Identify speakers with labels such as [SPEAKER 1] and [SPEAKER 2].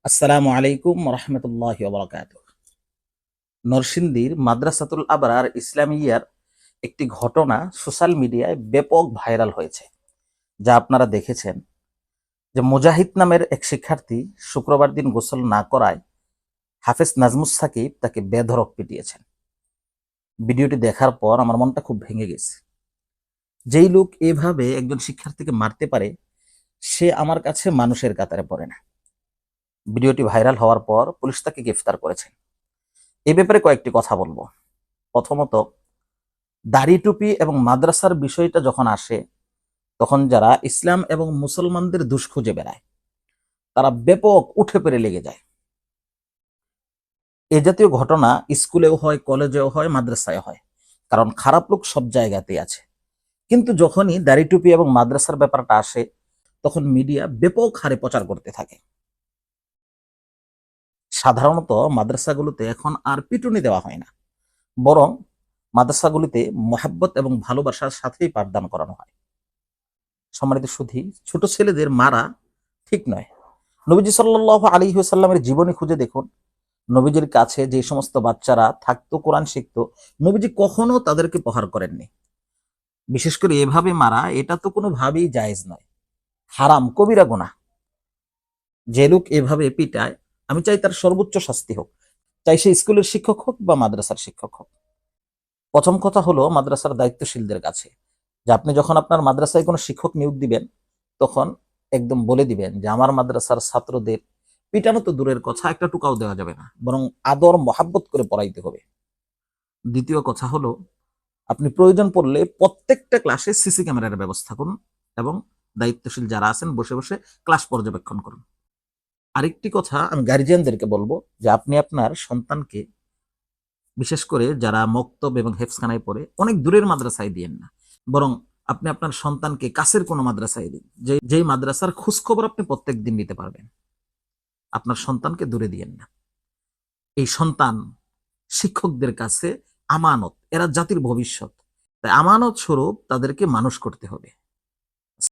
[SPEAKER 1] আসসালামু আলাইকুম রহমতুল্লাহি ওয়া বারাকাতুহু। নরসিংদীর মাদ্রাসাতুল আবরার ইসলামিয়ার একটি ঘটনা সোশ্যাল মিডিয়ায় ব্যাপক ভাইরাল হয়েছে, যা আপনারা দেখেছেন যে মুজাহিদ নামের এক শিক্ষার্থী শুক্রবার দিন গোসল না করায় হাফেজ নাজমুস সাকিব তাকে বেধড়ক পিটিয়েছেন। ভিডিওটি দেখার পর আমার মনটা খুব ভেঙে গেছে। যেই লোক এভাবে একজন শিক্ষার্থীকে মারতে পারে, সে আমার কাছে মানুষের কাতারে পড়ে না। ভিডিওটি ভাইরাল হওয়ার পর পুলিশ তাকে গ্রেফতার করেছে। এ ব্যাপারে কয়েকটি কথা বলবো। প্রথমত, দাড়ি টুপি এবং মাদ্রাসার বিষয়টা যখন আসে, তখন যারা ইসলাম এবং মুসলমানদের দুষ খুঁজে বেড়ায়, তারা ব্যাপক উঠে পড়ে লেগে যায়। এ জাতীয় ঘটনা স্কুলেও হয়, কলেজেও হয়, মাদ্রাসায় হয়, কারণ খারাপ লোক সব জায়গাতেই আছে। কিন্তু যখনই দাড়ি টুপি এবং মাদ্রাসার ব্যাপারটা আসে, তখন মিডিয়া ব্যাপক হারে প্রচার করতে থাকে। সাধারণত মাদ্রাসাগুলোতে এখন আর পিটুনি দেওয়া হয় না, বরং মাদ্রাসাগুলিতে মহাব্বত এবং ভালোবাসার সাথেই পাঠদান করানো হয়। সম্মানিত সুধী, ছোট ছেলেদের মারা ঠিক নয়। নবীজি সাল্লাল্লাহু আলাইহি ওয়াসাল্লামের জীবনী খুঁজে দেখুন। নবীজির কাছে যে সমস্ত বাচ্চারা থাকতো, কোরআন শিখতো, নবীজি কখনো তাদেরকে প্রহার করেননি। বিশেষ করে এভাবে মারা, এটা তো কোনোভাবেই জায়েজ নয়, হারাম, কবিরা গুনাহ। যে লোক এভাবে পিটায়, আমি চাই তার সর্বোচ্চ শাস্তি হোক, চাই সে স্কুলের শিক্ষক হোক বা মাদ্রাসার শিক্ষক হোক। প্রথম কথা হলো মাদ্রাসার দায়িত্বশীলদের কাছে, যে আপনি যখন আপনার মাদ্রাসায় কোনো শিক্ষক নিয়োগ দিবেন, তখন একদম বলে দিবেন যে আমার মাদ্রাসার ছাত্রদের পিটানো তো দূরের কথা, একটা টুকাও দেওয়া যাবে না, বরং আদর মহাব্বত করে পড়াইতে হবে। দ্বিতীয় কথা হলো, আপনি প্রয়োজন পড়লে প্রত্যেকটা ক্লাসে সিসি ক্যামেরার ব্যবস্থা করুন এবং দায়িত্বশীল যারা আছেন বসে বসে ক্লাস পর্যবেক্ষণ করুন। আরেকটি কথা আমি গার্জিয়ানদেরকে বলবো, যে আপনি আপনার সন্তানকে, বিশেষ করে যারা মক্তব এবং হেফজখানায় পড়ে, অনেক দূরের মাদ্রাসায় দিয়েন না, বরং আপনি আপনার সন্তানকে কাছের কোনো মাদ্রাসায় দিন, যেই মাদ্রাসার খোঁজখবর আপনি প্রত্যেক দিন নিতে পারবেন। আপনার সন্তানকে দূরে দিয়েন না। এই সন্তান শিক্ষকদের কাছে আমানত, এরা জাতির ভবিষ্যৎ, তাই আমানত স্বরূপ তাদেরকে মানুষ করতে হবে।